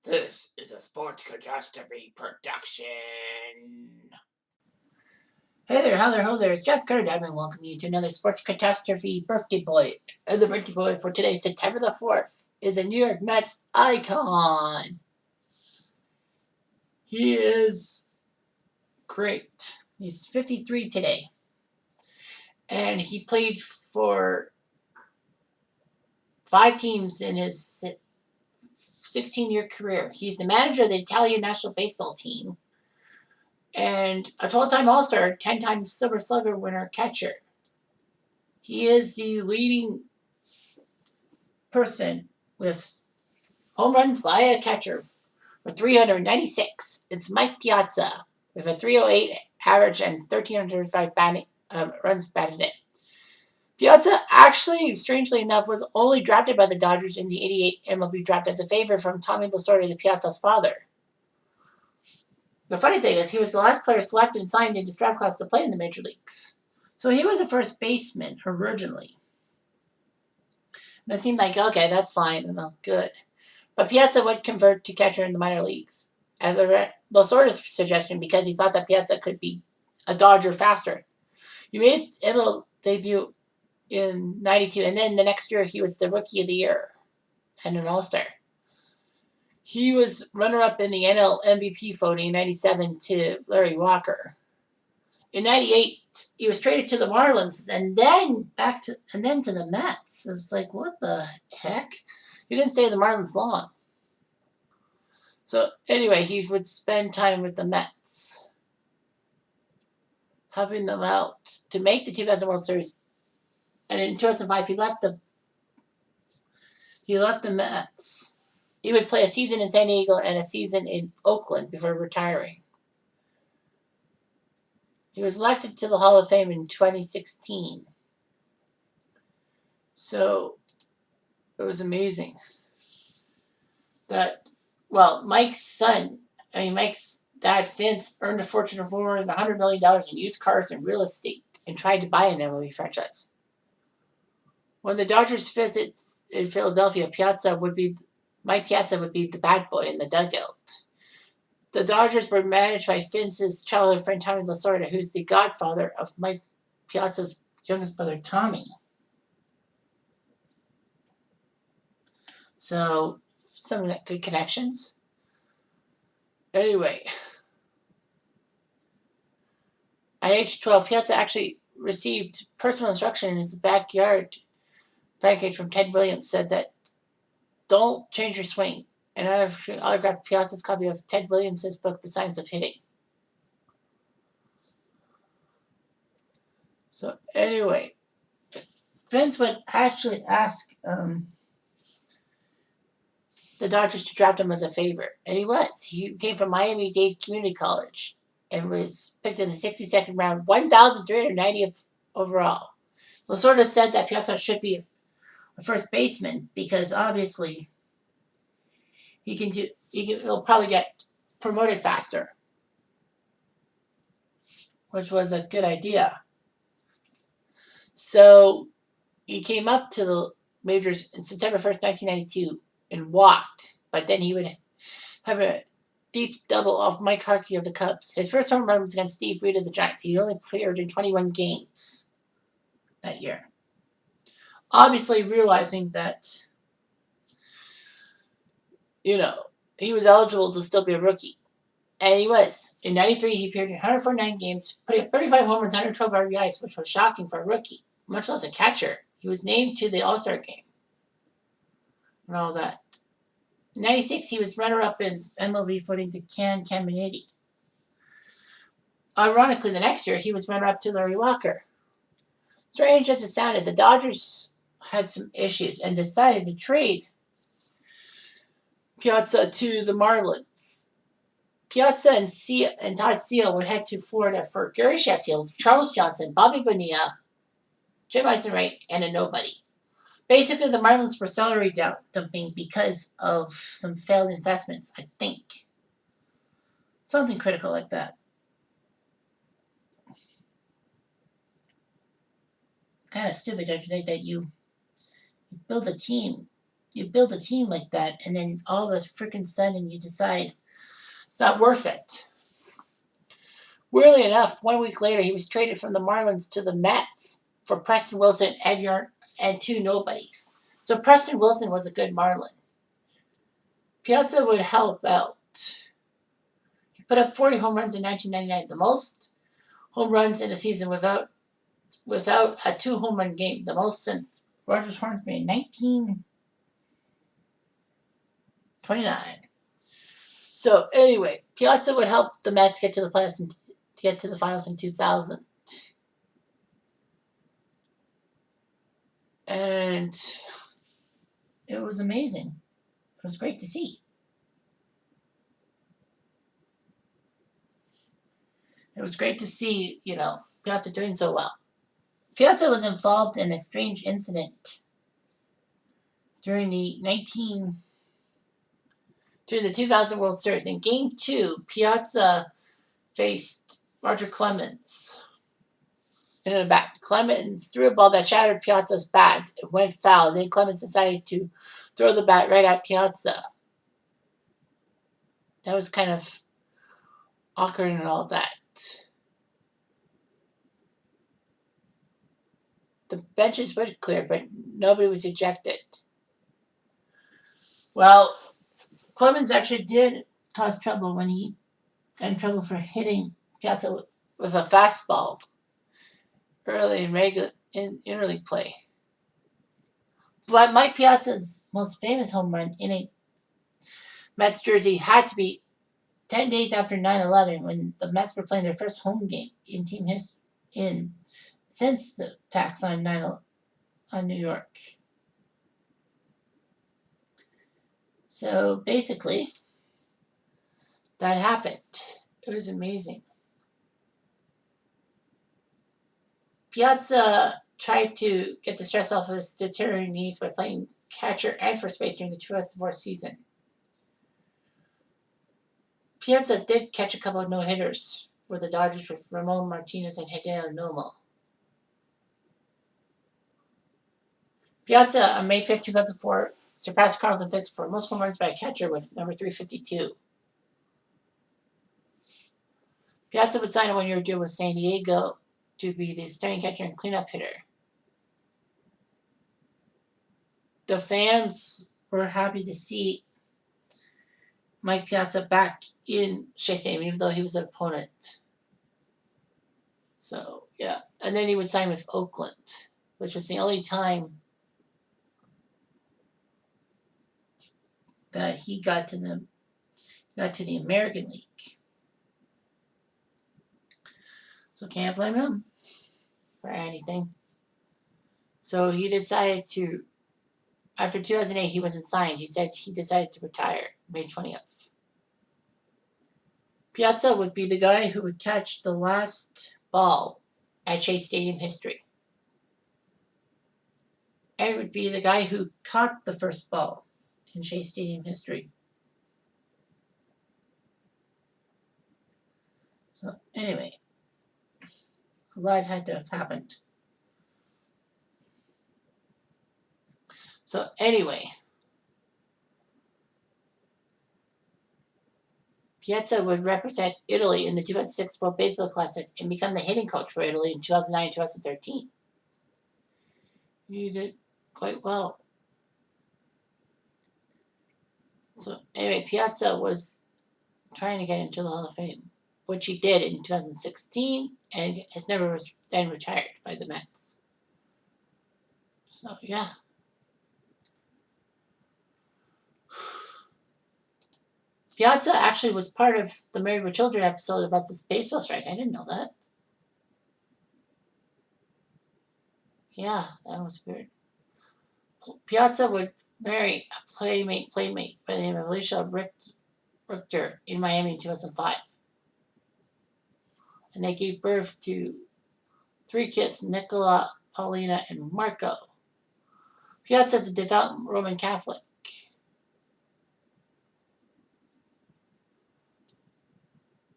This is a Sports Catastrophe production. Hey there, how there, ho there. It's Jeff Carter, and welcome you to another Sports Catastrophe birthday boy. And the birthday boy for today, September the 4th, is a New York Mets icon. He is great. He's 53 today. And he played for 5 teams in his 16-year career. He's the manager of the Italian national baseball team and a 12-time All-Star, 10-time Silver Slugger winner catcher. He is the leading person with home runs by a catcher with 396. It's Mike Piazza with a 308 average and 1,305 runs batted in. Piazza actually, strangely enough, was only drafted by the Dodgers in the 88 MLB draft as a favor from Tommy Lasorda, the Piazza's father. The funny thing is, he was the last player selected and signed in his draft class to play in the major leagues. So he was a first baseman originally. And it seemed like, okay, that's fine, good. But Piazza would convert to catcher in the minor leagues, at Lasorda's suggestion, because he thought that Piazza could be a Dodger faster. He made his MLB debut in '92, and then the next year he was the Rookie of the Year and an All-Star. He was runner-up in the NL MVP voting in '97 to Larry Walker. In '98, he was traded to the Marlins, and then to the Mets. It was like, what the heck? He didn't stay at the Marlins long. So anyway, he would spend time with the Mets, helping them out to make the 2000 World Series. And in 2005, he left the Mets. He would play a season in San Diego and a season in Oakland before retiring. He was elected to the Hall of Fame in 2016. So it was amazing that, Mike's dad, Vince, earned a fortune of more than $100 million in used cars and real estate and tried to buy an MLB franchise. When the Dodgers visit in Philadelphia, Mike Piazza would be the bad boy in the dugout. The Dodgers were managed by Vince's childhood friend Tommy Lasorda, who's the godfather of Mike Piazza's youngest brother, Tommy. So, some good connections. Anyway, at age 12, Piazza actually received personal instruction in his backyard package from Ted Williams, said that don't change your swing. And I have autographed Piazza's copy of Ted Williams' book, The Science of Hitting. So anyway, Vince would actually ask the Dodgers to draft him as a favor. And he was. He came from Miami-Dade Community College and was picked in the 62nd round, 1,390th overall. Lasorda said that Piazza should be a first baseman because obviously he'll probably get promoted faster, which was a good idea. So he came up to the majors in September 1st, 1992 and walked, but then he would have a deep double off Mike Harkey of the Cubs. His first home run was against Steve Reed of the Giants. He only appeared in 21 games that year. Obviously realizing that, he was eligible to still be a rookie. And he was. In '93, he appeared in 149 games, putting up 35 home runs, 112 RBIs, which was shocking for a rookie, much less a catcher. He was named to the All-Star game and all that. In '96, he was runner-up in MLB voting to Ken Caminiti. Ironically, the next year, he was runner-up to Larry Walker. Strange as it sounded, the Dodgers had some issues and decided to trade Piazza to the Marlins. Piazza and Todd Seale would head to Florida for Gary Sheffield, Charles Johnson, Bobby Bonilla, Jim Eisenreich, and a nobody. Basically, the Marlins were salary dumping because of some failed investments, I think. Something critical like that. Kind of stupid, don't you think, that you build a team you build a team like that, and then all of a freaking sudden you decide it's not worth it. Weirdly enough, 1 week later he was traded from the Marlins to the Mets for Preston Wilson, and two nobodies. So Preston Wilson was a good Marlin. Piazza would help out. He put up 40 home runs in 1999, the most home runs in a season without a 2 home run game, the most since Rogers Hornsby in 1929. So anyway, Piazza would help the Mets get to the playoffs and to get to the finals in 2000. And it was amazing. It was great to see. It was great to see, Piazza doing so well. Piazza was involved in a strange incident during the 2000 World Series. In Game 2, Piazza faced Roger Clemens in a bat. Clemens threw a ball that shattered Piazza's bat. It went foul. Then Clemens decided to throw the bat right at Piazza. That was kind of awkward and all that. The benches were clear, but nobody was ejected. Well, Clemens actually did cause trouble when he got in trouble for hitting Piazza with a fastball early in interleague play. But Mike Piazza's most famous home run in a Mets jersey had to be 10 days after 9/11 when the Mets were playing their first home game in team history since the attacks on New York. So basically, that happened. It was amazing. Piazza tried to get the stress off of his deteriorating knees by playing catcher and first base during the 2004 season. Piazza did catch a couple of no-hitters for the Dodgers with Ramon Martinez and Hideo Nomo. Piazza, on May 5, 2004, surpassed Carlton Fisk for most home runs by a catcher with number 352. Piazza would sign a one-year deal with San Diego to be the starting catcher and cleanup hitter. The fans were happy to see Mike Piazza back in Shea Stadium, even though he was an opponent. So, yeah. And then he would sign with Oakland, which was the only time that he got to the American League. So can't blame him for anything. So he decided to, after 2008, he wasn't signed. He said he decided to retire May 20th. Piazza would be the guy who would catch the last ball at Shea Stadium history. And would be the guy who caught the first ball in Shea Stadium history. So anyway, a lot had to have happened. So anyway, Piazza would represent Italy in the 2006 World Baseball Classic and become the hitting coach for Italy in 2009 and 2013. He did quite well. So anyway, Piazza was trying to get into the Hall of Fame, which he did in 2016, and has never then retired by the Mets. So yeah. Piazza actually was part of the Married with Children episode about this baseball strike. I didn't know that. Yeah, that was weird. Piazza would marry a playmate by the name of Alicia Richter in Miami in 2005. And they gave birth to 3 kids, Nicola, Paulina, and Marco. Piazza is a devout Roman Catholic.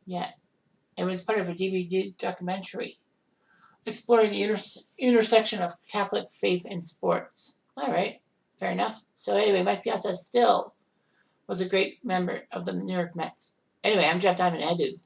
Yeah, it was part of a DVD documentary exploring the intersection of Catholic faith and sports. All right, Fair enough. So anyway, Mike Piazza still was a great member of the New York Mets. Anyway, I'm Jeff Diamond. Adieu.